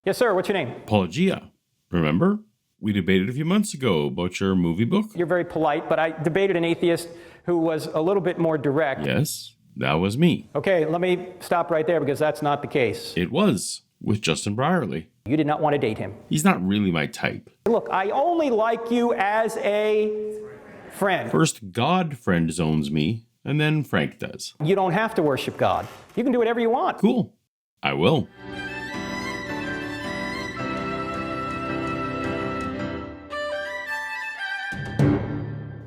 Yes, sir. What's your name? Paulogia. Remember? We debated a few months ago about your movie book. You're very polite, but I debated an atheist who was a little bit more direct. Yes, that was me. Okay, let me stop right there because that's not the case. It was, with Justin Brierley. You did not want to date him. He's not really my type. Look, I only like you as a friend. First, God friend zones me, and then Frank does. You don't have to worship God. You can do whatever you want. Cool. I will.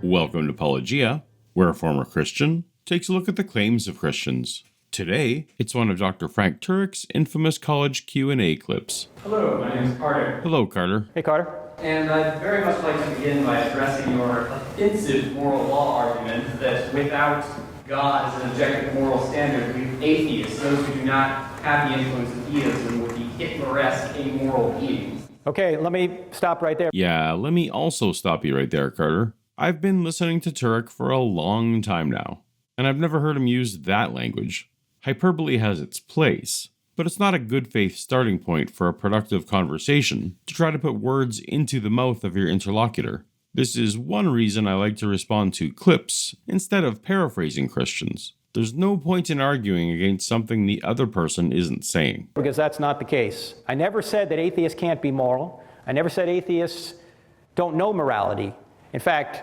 Welcome to Paulogia, where a former Christian takes a look at the claims of Christians. Today, it's one of Dr. Frank Turek's infamous college Q&A clips. Hello, my name is Carter. Hello, Carter. Hey, Carter. And I'd very much like to begin by addressing your offensive moral law argument that without God as an objective moral standard, we atheists, those who do not have the influence of theism, would be Hitleresque amoral beings. Okay, let me stop right there. Yeah, let me also stop you right there, Carter. I've been listening to Turek for a long time now, and I've never heard him use that language. Hyperbole has its place, but it's not a good faith starting point for a productive conversation to try to put words into the mouth of your interlocutor. This is one reason I like to respond to clips instead of paraphrasing Christians. There's no point in arguing against something the other person isn't saying. Because that's not the case. I never said that atheists can't be moral. I never said atheists don't know morality. In fact,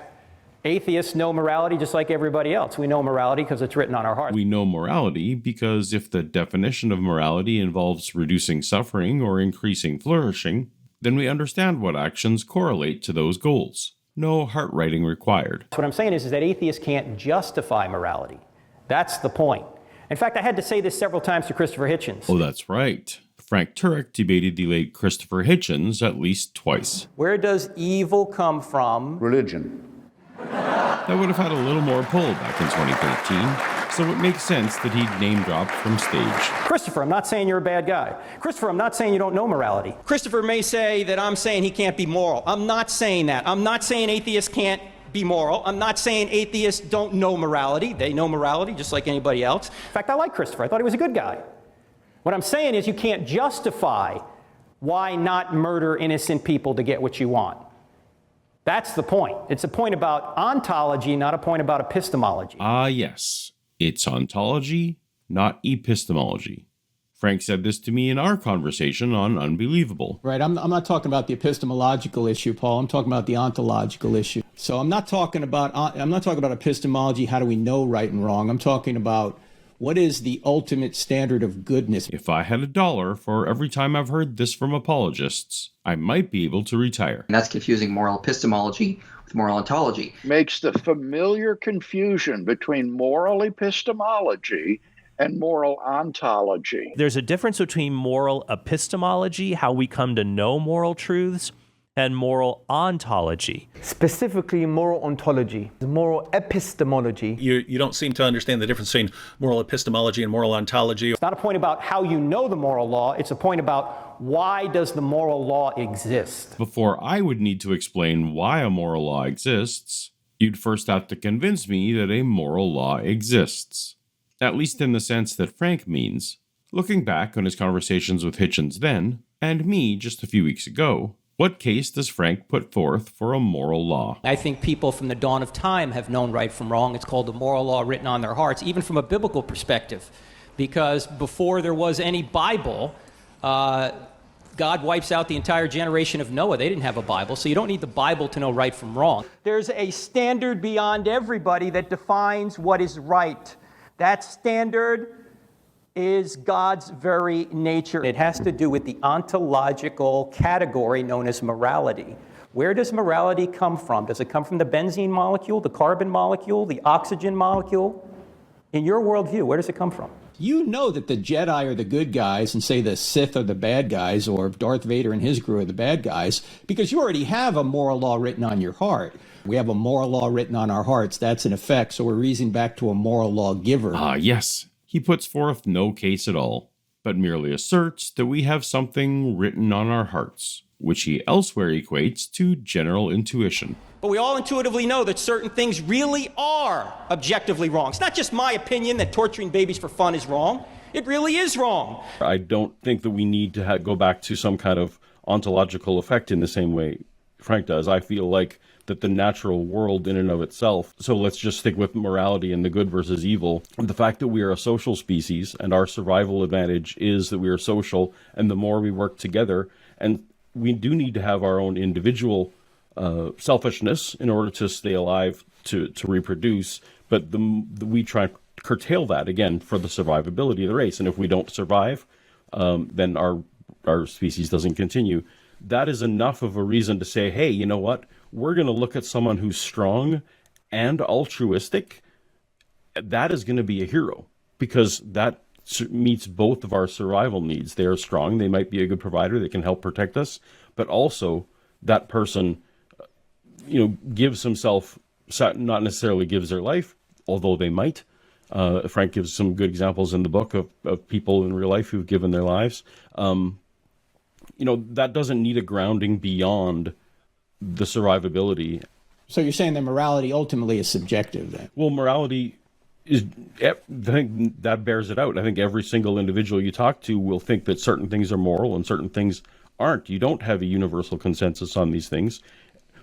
atheists know morality just like everybody else. We know morality because it's written on our hearts. We know morality because if the definition of morality involves reducing suffering or increasing flourishing, then we understand what actions correlate to those goals. No heart writing required. What I'm saying is that atheists can't justify morality. That's the point. In fact, I had to say this several times to Christopher Hitchens. Oh, that's right. Frank Turek debated the late Christopher Hitchens at least twice. Where does evil come from? Religion. That would have had a little more pull back in 2013, so it makes sense that he'd name dropped from stage. Christopher, I'm not saying you're a bad guy. Christopher, I'm not saying you don't know morality. Christopher may say that I'm saying he can't be moral. I'm not saying that. I'm not saying atheists can't be moral. I'm not saying atheists don't know morality. They know morality just like anybody else. In fact, I like Christopher. I thought he was a good guy. What I'm saying is you can't justify why not murder innocent people to get what you want. That's the point. It's a point about ontology, not a point about epistemology. Yes. It's ontology, not epistemology. Frank said this to me in our conversation on Unbelievable. Right, I'm not talking about the epistemological issue, Paul. I'm talking about the ontological issue. So I'm not talking about epistemology, how do we know right and wrong. I'm talking about what is the ultimate standard of goodness. If I had $1 for every time I've heard this from apologists, I might be able to retire. And that's confusing moral epistemology with moral ontology. Makes the familiar confusion between moral epistemology and moral ontology. There's a difference between moral epistemology, how we come to know moral truths, and moral ontology. Specifically moral ontology, moral epistemology. You don't seem to understand the difference between moral epistemology and moral ontology. It's not a point about how you know the moral law. It's a point about why does the moral law exist? Before I would need to explain why a moral law exists, you'd first have to convince me that a moral law exists. At least in the sense that Frank means. Looking back on his conversations with Hitchens then, and me just a few weeks ago, what case does Frank put forth for a moral law? I think people from the dawn of time have known right from wrong. It's called the moral law written on their hearts, even from a biblical perspective. Because before there was any Bible, God wipes out the entire generation of Noah. They didn't have a Bible, so you don't need the Bible to know right from wrong. There's a standard beyond everybody that defines what is right. That standard is God's very nature. It has to do with the ontological category known as morality. Where does morality come from? Does it come from the benzene molecule, the carbon molecule, the oxygen molecule? In your worldview, where does it come from? You know that the Jedi are the good guys and say the Sith are the bad guys, or Darth Vader and his crew are the bad guys, because you already have a moral law written on your heart. We have a moral law written on our hearts. That's in effect, so we're reasoning back to a moral law giver. Yes. He puts forth no case at all, but merely asserts that we have something written on our hearts, which he elsewhere equates to general intuition. But we all intuitively know that certain things really are objectively wrong. It's not just my opinion that torturing babies for fun is wrong. It really is wrong. I don't think that we need to go back to some kind of ontological effect in the same way Frank does. I feel like that the natural world in and of itself, so let's just stick with morality and the good versus evil, the fact that we are a social species and our survival advantage is that we are social, and the more we work together, and we do need to have our own individual selfishness in order to stay alive, to reproduce, but we try to curtail that, again, for the survivability of the race. And if we don't survive, then our species doesn't continue. That is enough of a reason to say, hey, you know what? We're going to look at someone who's strong and altruistic. That is going to be a hero, because that meets both of our survival needs. They are strong. They might be a good provider. They can help protect us. But also that person, gives himself, not necessarily gives their life, although they might. Frank gives some good examples in the book of people in real life who've given their lives. That doesn't need a grounding beyond the survivability. So you're saying that morality ultimately is subjective then? Well, morality is, I think that bears it out. I think every single individual you talk to will think that certain things are moral and certain things aren't. You don't have a universal consensus on these things.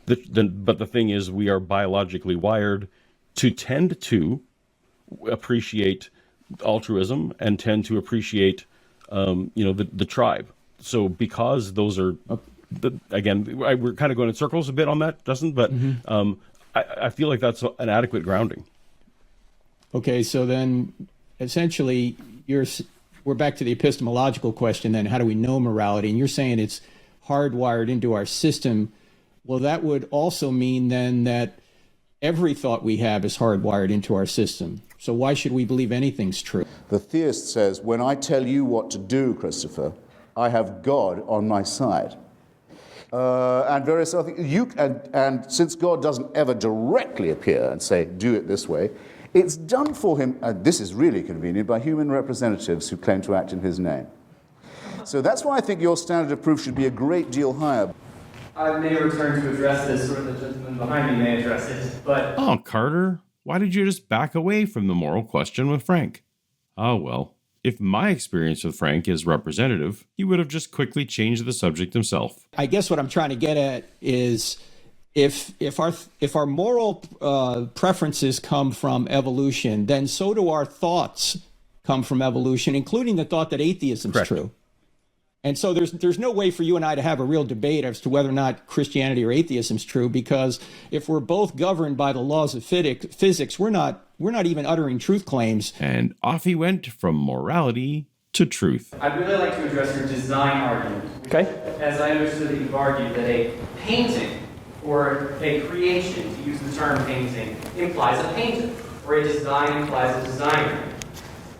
But the thing is, we are biologically wired to tend to appreciate altruism and tend to appreciate, the tribe. So because those are, again, we're kind of going in circles a bit on that, Justin, but I feel like that's an adequate grounding. Okay, so then essentially we're back to the epistemological question then, how do we know morality? And you're saying it's hardwired into our system. Well, that would also mean then that every thought we have is hardwired into our system. So why should we believe anything's true? The theist says, when I tell you what to do, Christopher, I have God on my side. And various other things. And since God doesn't ever directly appear and say, do it this way, it's done for him, and this is really convenient, by human representatives who claim to act in his name. So that's why I think your standard of proof should be a great deal higher. I may return to address this, or the gentleman behind me may address it, but... Oh, Carter, why did you just back away from the moral question with Frank? Oh, well, if my experience with Frank is representative, he would have just quickly changed the subject himself. I guess what I'm trying to get at is if our moral preferences come from evolution, then so do our thoughts come from evolution, including the thought that atheism is true. And so there's no way for you and I to have a real debate as to whether or not Christianity or atheism is true, because if we're both governed by the laws of physics, we're not even uttering truth claims. And off he went from morality to truth. I'd really like to address your design argument. Okay. As I understood it, you've argued that a painting or a creation, to use the term painting, implies a painter, or a design implies a designer.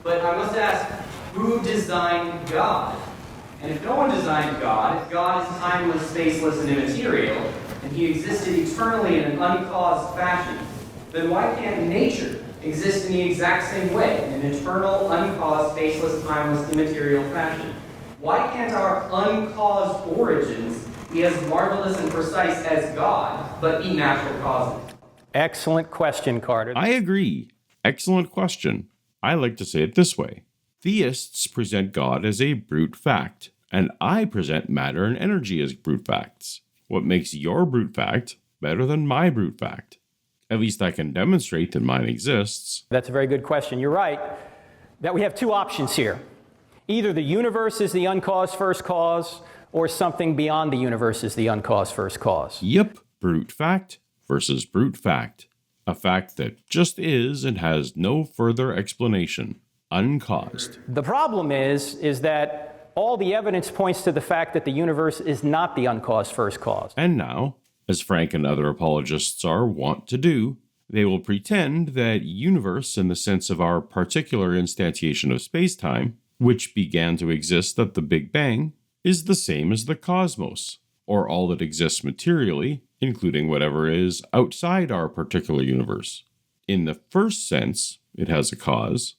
But I must ask, who designed God? And if no one designed God, if God is timeless, spaceless, and immaterial, and he existed eternally in an uncaused fashion, then why can't nature exist in the exact same way, in an eternal, uncaused, spaceless, timeless, immaterial fashion? Why can't our uncaused origins be as marvelous and precise as God, but be natural causes? Excellent question, Carter. I agree. Excellent question. I like to say it this way. Theists present God as a brute fact, and I present matter and energy as brute facts. What makes your brute fact better than my brute fact? At least I can demonstrate that mine exists. That's a very good question. You're right that we have two options here. Either the universe is the uncaused first cause, or something beyond the universe is the uncaused first cause. Yep, brute fact versus brute fact. A fact that just is and has no further explanation. Uncaused. The problem is that all the evidence points to the fact that the universe is not the uncaused first cause. And now, as Frank and other apologists are wont to do, they will pretend that universe in the sense of our particular instantiation of space-time, which began to exist at the Big Bang, is the same as the cosmos, or all that exists materially, including whatever is outside our particular universe. In the first sense, it has a cause.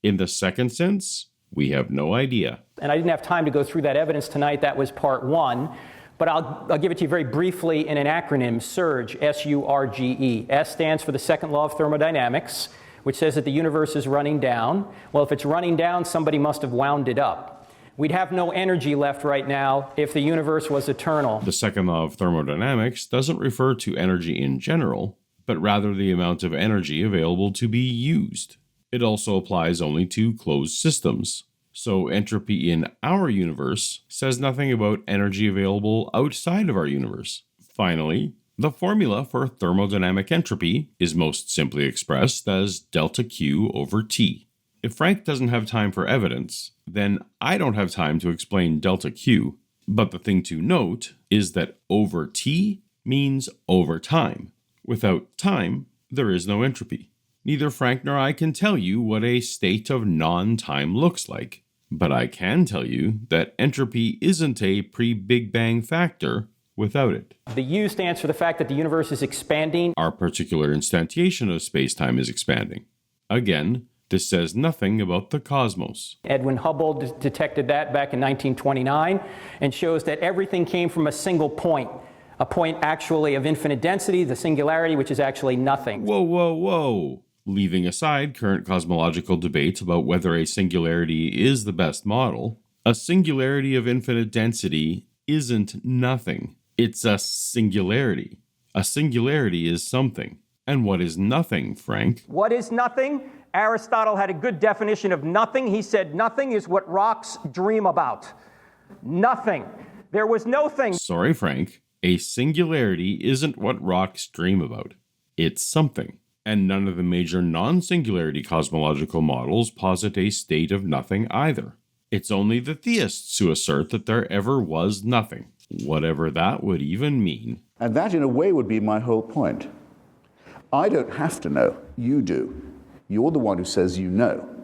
In the second sense, we have no idea. And I didn't have time to go through that evidence tonight. That was part one. But I'll give it to you very briefly in an acronym, SURGE, S-U-R-G-E. S stands for the second law of thermodynamics, which says that the universe is running down. Well, if it's running down, somebody must have wound it up. We'd have no energy left right now if the universe was eternal. The second law of thermodynamics doesn't refer to energy in general, but rather the amount of energy available to be used. It also applies only to closed systems. So entropy in our universe says nothing about energy available outside of our universe. Finally, the formula for thermodynamic entropy is most simply expressed as delta Q over T. If Frank doesn't have time for evidence, then I don't have time to explain delta Q. But the thing to note is that over T means over time. Without time, there is no entropy. Neither Frank nor I can tell you what a state of non-time looks like, but I can tell you that entropy isn't a pre-Big Bang factor without it. The U stands for the fact that the universe is expanding. Our particular instantiation of space-time is expanding. Again, this says nothing about the cosmos. Edwin Hubble detected that back in 1929 and shows that everything came from a single point. A point actually of infinite density, the singularity, which is actually nothing. Whoa, whoa, whoa. Leaving aside current cosmological debate about whether a singularity is the best model, a singularity of infinite density isn't nothing. It's a singularity. A singularity is something. And what is nothing, Frank? What is nothing? Aristotle had a good definition of nothing. He said nothing is what rocks dream about. Nothing. There was no thing. Sorry, Frank. A singularity isn't what rocks dream about. It's something. And none of the major non-singularity cosmological models posit a state of nothing either. It's only the theists who assert that there ever was nothing, whatever that would even mean. And that, in a way, would be my whole point. I don't have to know. You do. You're the one who says you know,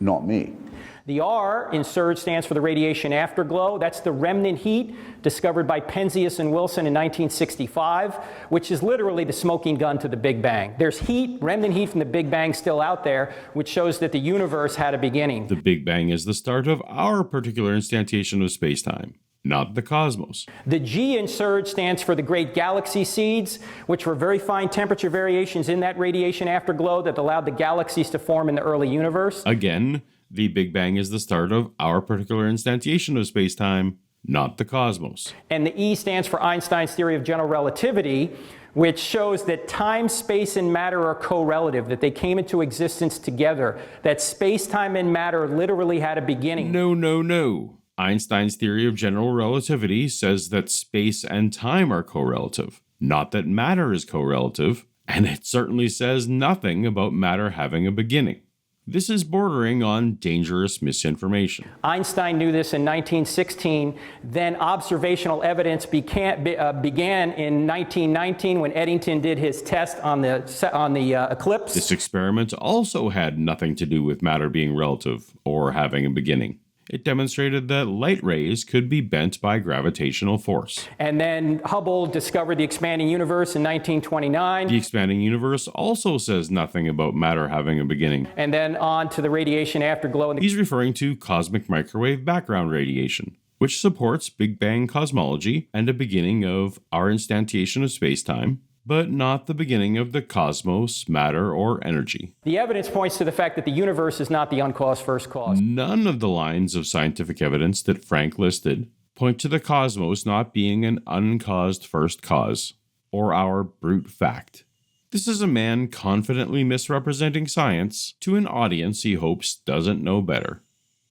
not me. The R in surge stands for the radiation afterglow. That's the remnant heat discovered by Penzias and Wilson in 1965, which is literally the smoking gun to the Big Bang. There's heat, remnant heat from the Big Bang still out there, which shows that the universe had a beginning. The Big Bang is the start of our particular instantiation of space-time, not the cosmos. The G in surge stands for the great galaxy seeds, which were very fine temperature variations in that radiation afterglow that allowed the galaxies to form in the early universe. Again, the Big Bang is the start of our particular instantiation of space-time, not the cosmos. And the E stands for Einstein's theory of general relativity, which shows that time, space, and matter are correlative, that they came into existence together, that space-time and matter literally had a beginning. No, no, no. Einstein's theory of general relativity says that space and time are correlative, not that matter is correlative, and it certainly says nothing about matter having a beginning. This is bordering on dangerous misinformation. Einstein knew this in 1916. Then observational evidence began in 1919 when Eddington did his test on the eclipse. This experiment also had nothing to do with matter being relative or having a beginning. It demonstrated that light rays could be bent by gravitational force. And then Hubble discovered the expanding universe in 1929. The expanding universe also says nothing about matter having a beginning. And then on to the radiation afterglow. He's referring to cosmic microwave background radiation, which supports Big Bang cosmology and a beginning of our instantiation of space-time, but not the beginning of the cosmos, matter, or energy. The evidence points to the fact that the universe is not the uncaused first cause. None of the lines of scientific evidence that Frank listed point to the cosmos not being an uncaused first cause, or our brute fact. This is a man confidently misrepresenting science to an audience he hopes doesn't know better.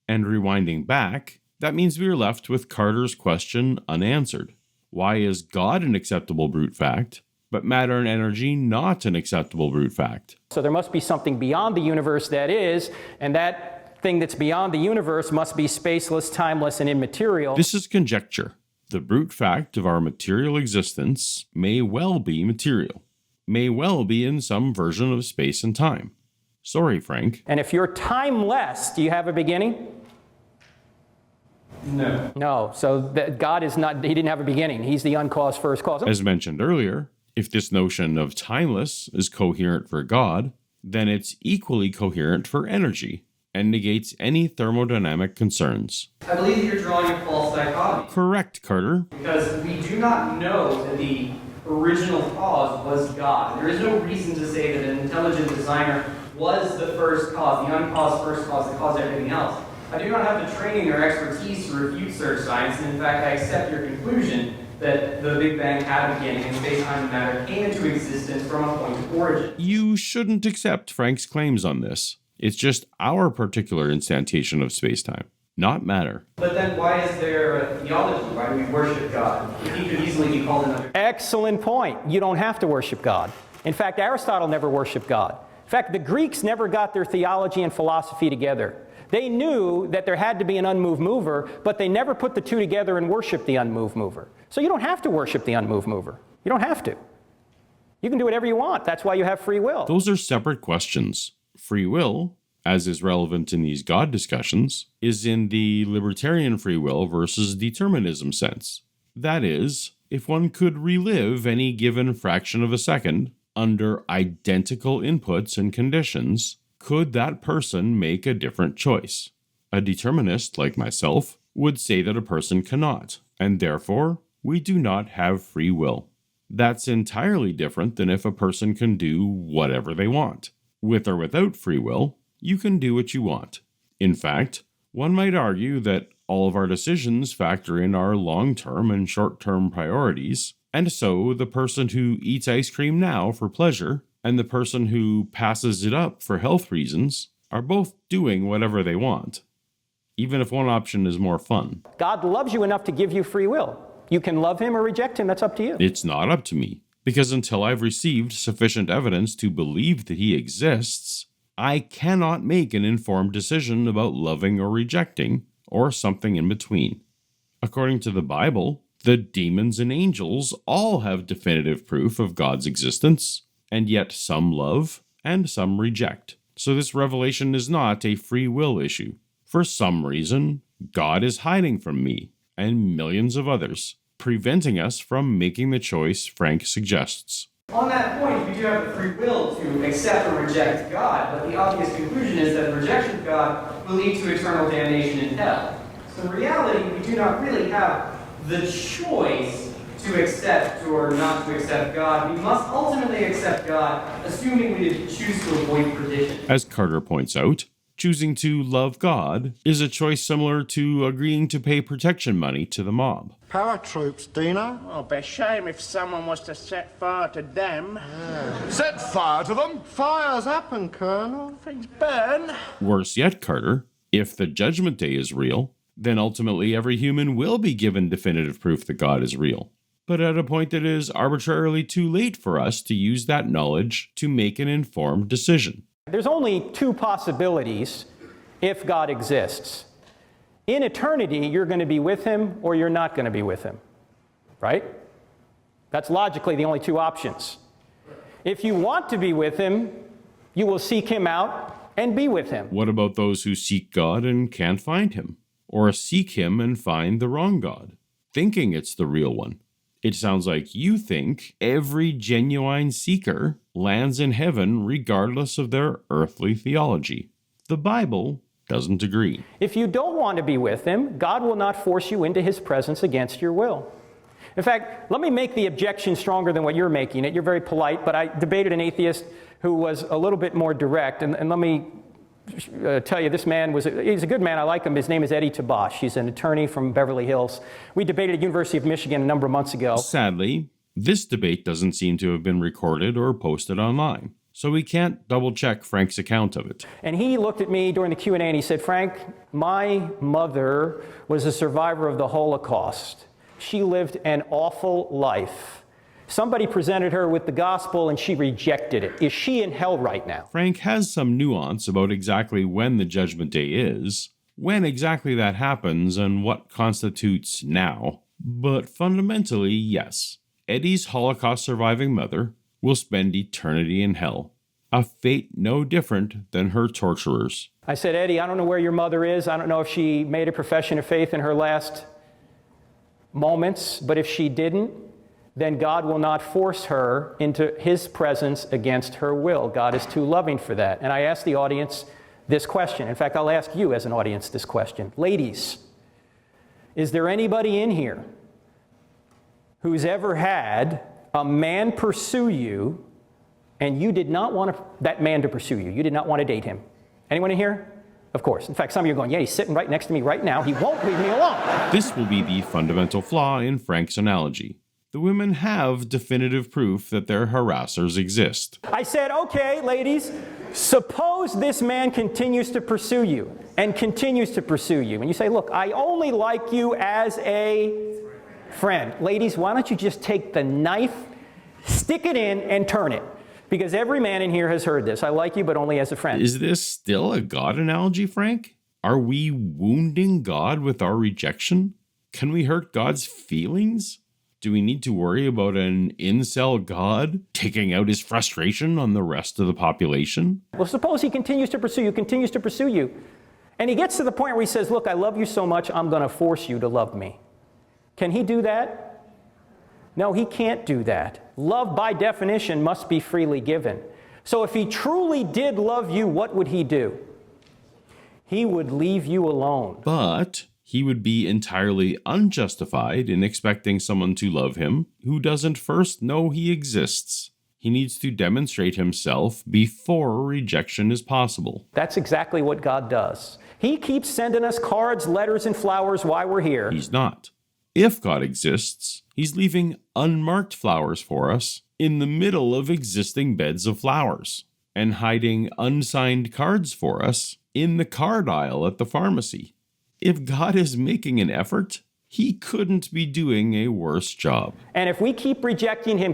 And rewinding back, that means we are left with Carter's question unanswered. Why is God an acceptable brute fact, but matter and energy not an acceptable brute fact? So there must be something beyond the universe that is, and that thing that's beyond the universe must be spaceless, timeless, and immaterial. This is conjecture. The brute fact of our material existence may well be material, may well be in some version of space and time. Sorry, Frank. And if you're timeless, do you have a beginning? No. No. So God is not, he didn't have a beginning. He's the uncaused first cause. As mentioned earlier, if this notion of timeless is coherent for God, then it's equally coherent for energy and negates any thermodynamic concerns. I believe that you're drawing a false dichotomy. Correct, Carter. Because we do not know that the original cause was God. There is no reason to say that an intelligent designer was the first cause, the uncaused first cause that caused everything else. I do not have the training or expertise to refute such science, and in fact, I accept your conclusion that the Big Bang had a beginning and space-time and matter came into existence from a point of origin. You shouldn't accept Frank's claims on this. It's just our particular instantiation of space-time, not matter. But then why is there a theology? Why do we worship God? If he could easily be called another. Excellent point. You don't have to worship God. In fact, Aristotle never worshiped God. In fact, the Greeks never got their theology and philosophy together. They knew that there had to be an unmoved mover, but they never put the two together and worshiped the unmoved mover. So you don't have to worship the unmoved mover. You don't have to. You can do whatever you want. That's why you have free will. Those are separate questions. Free will, as is relevant in these God discussions, is in the libertarian free will versus determinism sense. That is, if one could relive any given fraction of a second under identical inputs and conditions, could that person make a different choice? A determinist, like myself, would say that a person cannot, and therefore, we do not have free will. That's entirely different than if a person can do whatever they want. With or without free will, you can do what you want. In fact, one might argue that all of our decisions factor in our long-term and short-term priorities, and so the person who eats ice cream now for pleasure and the person who passes it up for health reasons are both doing whatever they want, even if one option is more fun. God loves you enough to give you free will. You can love him or reject him. That's up to you. It's not up to me, because until I've received sufficient evidence to believe that he exists, I cannot make an informed decision about loving or rejecting, or something in between. According to the Bible, the demons and angels all have definitive proof of God's existence, and yet some love and some reject. So this revelation is not a free will issue. For some reason, God is hiding from me and millions of others, preventing us from making the choice Frank suggests. On that point, we do have the free will to accept or reject God, but the obvious conclusion is that rejection of God will lead to eternal damnation in hell. So in reality, we do not really have the choice to accept or not to accept God. We must ultimately accept God, assuming we choose to avoid perdition. As Carter points out, choosing to love God is a choice similar to agreeing to pay protection money to the mob. Paratroops, Dino. Oh, be a shame if someone was to set fire to them. Set fire to them? Fires happen, Colonel. Things burn. Worse yet, Carter, if the Judgment Day is real, then ultimately every human will be given definitive proof that God is real, but at a point that is arbitrarily too late for us to use that knowledge to make an informed decision. There's only two possibilities if God exists. In eternity, you're going to be with him or you're not going to be with him, right? That's logically the only two options. If you want to be with him, you will seek him out and be with him. What about those who seek God and can't find him? Or seek him and find the wrong God, thinking it's the real one? It sounds like you think every genuine seeker lands in heaven regardless of their earthly theology. The Bible doesn't agree. If you don't want to be with him, God will not force you into his presence against your will. In fact, let me make the objection stronger than what you're making it. You're very polite, but I debated an atheist who was a little bit more direct, and let me tell you, this man he's a good man. I like him. His name is Eddie Tabash. He's an attorney from Beverly Hills. We debated at University of Michigan a number of months ago. Sadly, this debate doesn't seem to have been recorded or posted online, so we can't double-check Frank's account of it. And he looked at me during the Q&A and he said, Frank, my mother was a survivor of the Holocaust. She lived an awful life. Somebody presented her with the gospel and she rejected it. Is she in hell right now? Frank has some nuance about exactly when the Judgment Day is, when exactly that happens, and what constitutes now. But fundamentally, yes, Eddie's Holocaust surviving mother will spend eternity in hell, a fate no different than her torturers. I said, Eddie, I don't know where your mother is. I don't know if she made a profession of faith in her last moments, but if she didn't, then God will not force her into his presence against her will. God is too loving for that. And I asked the audience this question. In fact, I'll ask you as an audience this question. Ladies, is there anybody in here who's ever had a man pursue you and you did not want that man to pursue you. You did not want to date him. Anyone in here? Of course. In fact, some of you are going, yeah, he's sitting right next to me right now. He won't leave me alone. This will be the fundamental flaw in Frank's analogy. The women have definitive proof that their harassers exist. I said, okay, ladies, suppose this man continues to pursue you and continues to pursue you. And you say, look, I only like you as a friend. Ladies, why don't you just take the knife, stick it in, and turn it? Because every man in here has heard this. I like you, but only as a friend. Is this still a God analogy, Frank? Are we wounding God with our rejection? Can we hurt God's feelings? Do we need to worry about an incel God taking out his frustration on the rest of the population? Well, suppose he continues to pursue you, and he gets to the point where he says, look, I love you so much, I'm going to force you to love me. Can he do that? No, he can't do that. Love, by definition, must be freely given. So if he truly did love you, what would he do? He would leave you alone. But he would be entirely unjustified in expecting someone to love him who doesn't first know he exists. He needs to demonstrate himself before rejection is possible. That's exactly what God does. He keeps sending us cards, letters, and flowers while we're here. He's not. If God exists, he's leaving unmarked flowers for us in the middle of existing beds of flowers, and hiding unsigned cards for us in the card aisle at the pharmacy. If God is making an effort, he couldn't be doing a worse job. And if we keep rejecting him,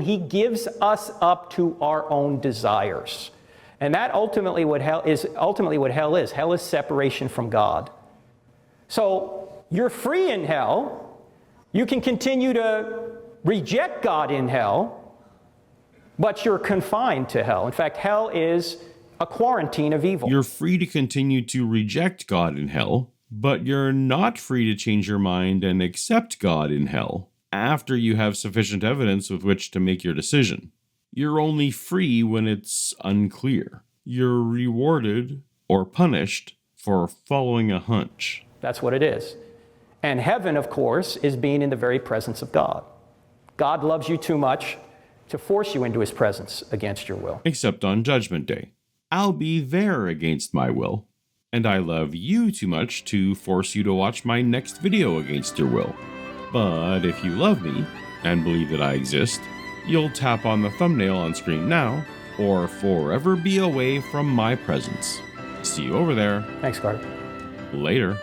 he gives us up to our own desires. And that ultimately what hell is. Hell is separation from God. So you're free in hell. You can continue to reject God in hell, but you're confined to hell. In fact, hell is a quarantine of evil. You're free to continue to reject God in hell, but you're not free to change your mind and accept God in hell after you have sufficient evidence with which to make your decision. You're only free when it's unclear. You're rewarded or punished for following a hunch. That's what it is. And heaven, of course, is being in the very presence of God. God loves you too much to force you into his presence against your will. Except on Judgment Day. I'll be there against my will. And I love you too much to force you to watch my next video against your will. But if you love me and believe that I exist, you'll tap on the thumbnail on screen now, or forever be away from my presence. See you over there. Thanks, Carter. Later.